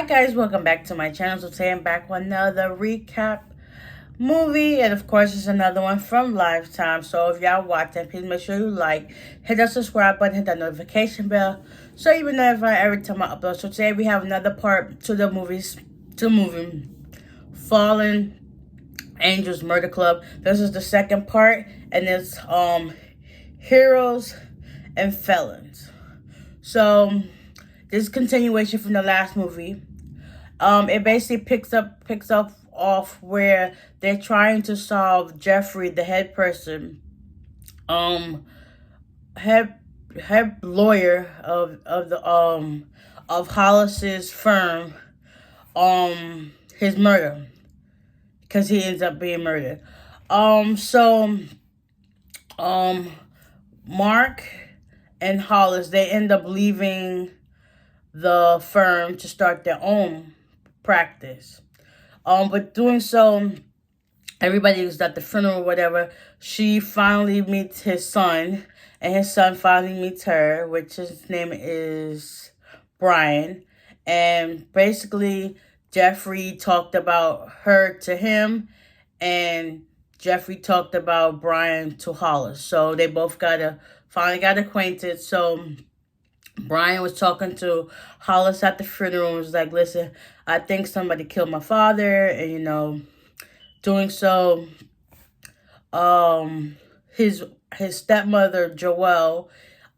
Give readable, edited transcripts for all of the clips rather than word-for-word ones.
Guys, welcome back to my channel. So today I'm back with another recap movie, and of course it's another one from Lifetime. So if y'all watching, please make sure you like, hit that subscribe button, hit that notification bell so you will be notified every time I upload. So today we have another part to the movie Fallen Angels Murder Club. This is the second part, and it's Heroes and Felons. So this is continuation from the last movie. It basically picks up off where they're trying to solve Jeffrey, the head person, head lawyer of Hollis's firm, his murder, because he ends up being murdered. Mark and Hollis, they end up leaving the firm to start their own practice. But doing so, everybody was at the funeral or whatever. She finally meets his son, and his son finally meets her, which his name is Brian. And basically, Jeffrey talked about her to him, and Jeffrey talked about Brian to Hollis. So they both finally got acquainted. So Brian was talking to Hollis at the funeral and was like, listen, I think somebody killed my father. And, doing so, his stepmother, Joelle,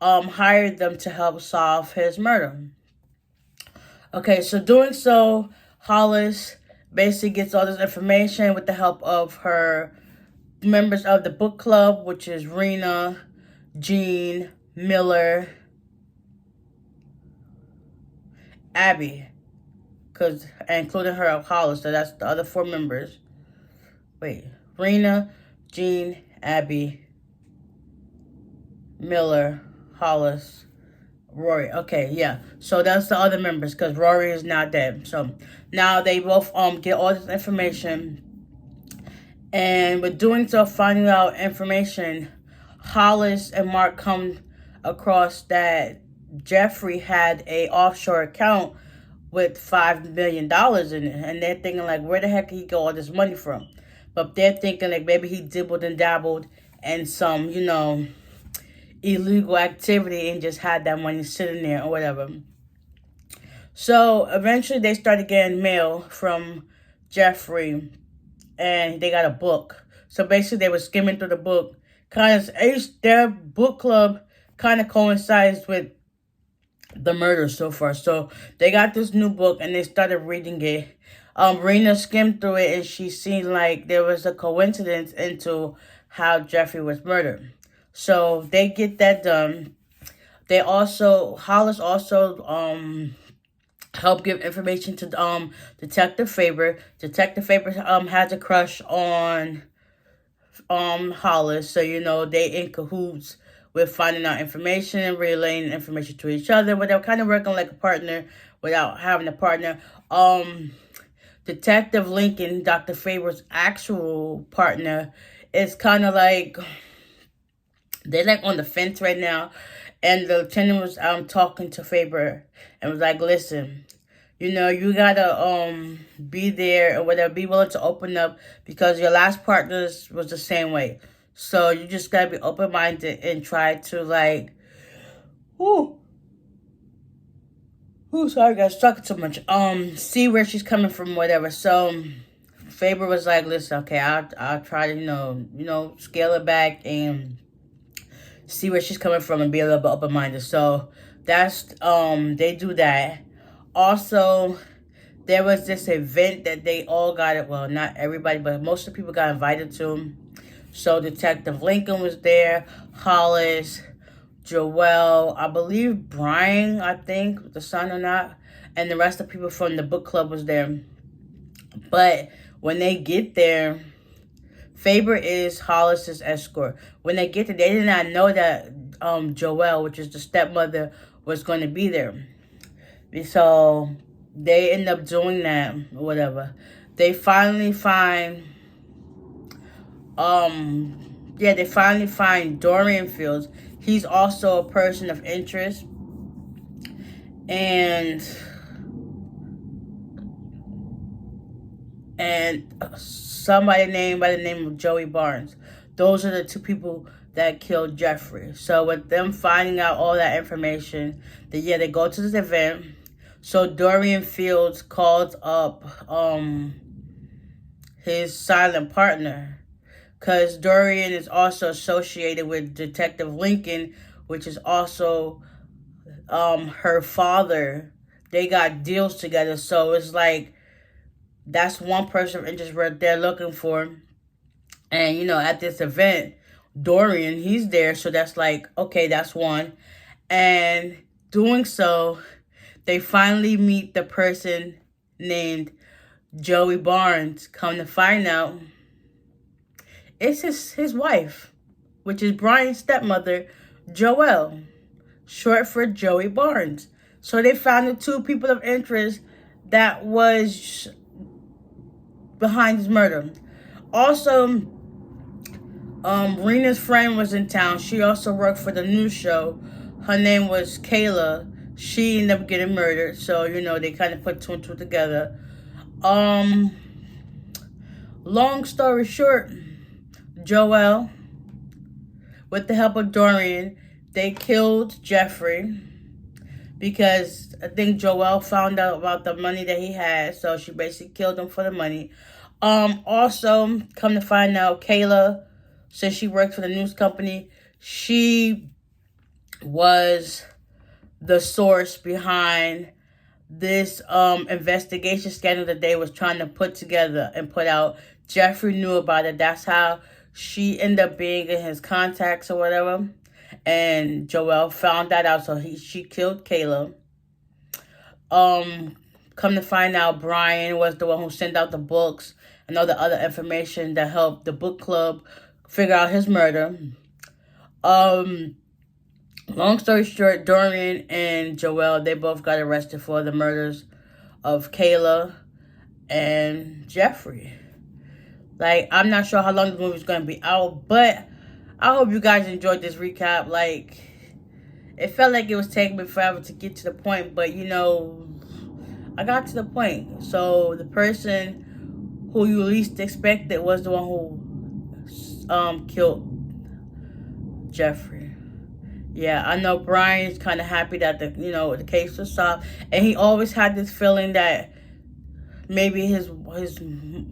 hired them to help solve his murder. Okay, so doing so, Hollis basically gets all this information with the help of her members of the book club, which is Rena, Jean, Miller, Abby, including her of Hollis, so that's the other four members. Wait, Rena, Jean, Abby, Miller, Hollis, Rory. Okay, yeah. So that's the other members because Rory is not dead. So now they both get all this information, and with doing so, finding out information, Hollis and Mark come across that Jeffrey had a offshore account with $5 million in it, and they're thinking like, where the heck did he get all this money from? But they're thinking like maybe he dibbled and dabbled in some, illegal activity and just had that money sitting there or whatever. So eventually they started getting mail from Jeffrey, and they got a book. So basically they were skimming through the book. Their book club kind of coincides with the murder so far. So they got this new book and they started reading it. Rena skimmed through it, and she seen like there was a coincidence into how Jeffrey was murdered. So they get that done. Hollis also helped give information to Detective Faber. Detective Faber has a crush on Hollis, so they in cahoots with finding out information and relaying information to each other, but they're kind of working like a partner without having a partner. Detective Lincoln, Dr. Faber's actual partner, is kind of like, they're like on the fence right now. And the lieutenant was talking to Faber and was like, listen, you gotta be there or whatever, be willing to open up, because your last partners was the same way. So you just gotta be open-minded and try to sorry guys, talking too much. See where she's coming from, whatever. So Faber was like, listen, okay, I'll try to scale it back and see where she's coming from and be a little bit open-minded. So that's they do that. Also, there was this event that they all got, well, not everybody, but most of the people got invited to. So Detective Lincoln was there, Hollis, Joelle, I believe Brian, I think, the son or not, and the rest of the people from the book club was there. But when they get there, Faber is Hollis's escort. When they get there, they did not know that Joelle, which is the stepmother, was going to be there. So they end up doing that or whatever. They finally find Dorian Fields. He's also a person of interest. And and somebody named by the name of Joey Barnes. Those are the two people that killed Jeffrey. So with them finding out all that information, they go to this event. So Dorian Fields calls up his silent partner, because Dorian is also associated with Detective Lincoln, which is also her father. They got deals together, so it's like that's one person of interest they're looking for. And at this event, Dorian, he's there, so that's like, okay, that's one. And doing so, they finally meet the person named Joey Barnes. Come to find out, it's his wife, which is Brian's stepmother, Joelle, short for Joey Barnes. So they found the two people of interest that was behind his murder. Also, Rena's friend was in town. She also worked for the news show. Her name was Kayla. She ended up getting murdered. So, they kind of put two and two together. Long story short, Joelle, with the help of Dorian, they killed Jeffrey because I think Joelle found out about the money that he had, so she basically killed him for the money. Also, come to find out, Kayla, since she worked for the news company, she was the source behind this investigation scandal that they was trying to put together and put out. Jeffrey knew about it. That's how she ended up being in his contacts or whatever. And Joelle found that out, so she killed Kayla. Come to find out, Brian was the one who sent out the books and all the other information that helped the book club figure out his murder. Long story short, Dorian and Joelle, they both got arrested for the murders of Kayla and Jeffrey. Like, I'm not sure how long the movie's going to be out, but I hope you guys enjoyed this recap. Like, it felt like it was taking me forever to get to the point, but, I got to the point. So, the person who you least expected was the one who killed Jeffrey. Yeah, I know Brian's kind of happy that the case was solved, and he always had this feeling that maybe his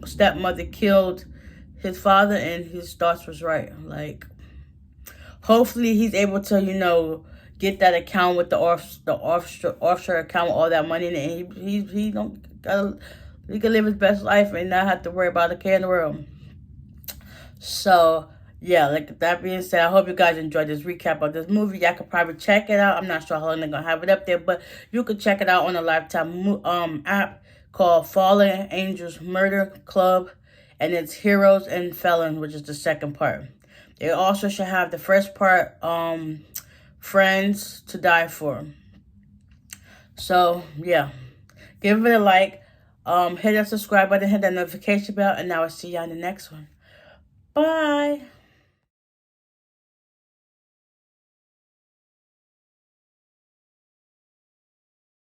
stepmother killed his father, and his thoughts was right. Like, hopefully he's able to get that account with the offshore account with all that money in it. And he can live his best life and not have to worry about a care in the world. So, yeah, like that being said, I hope you guys enjoyed this recap of this movie. Y'all could probably check it out. I'm not sure how long they're going to have it up there, but you could check it out on a Lifetime app called Fallen Angels Murder Club, and it's Heroes and Felons, which is the second part. They also should have the first part, Friends to Die For. So, yeah, give it a like, hit that subscribe button, hit that notification bell, and I will see y'all in the next one. Bye.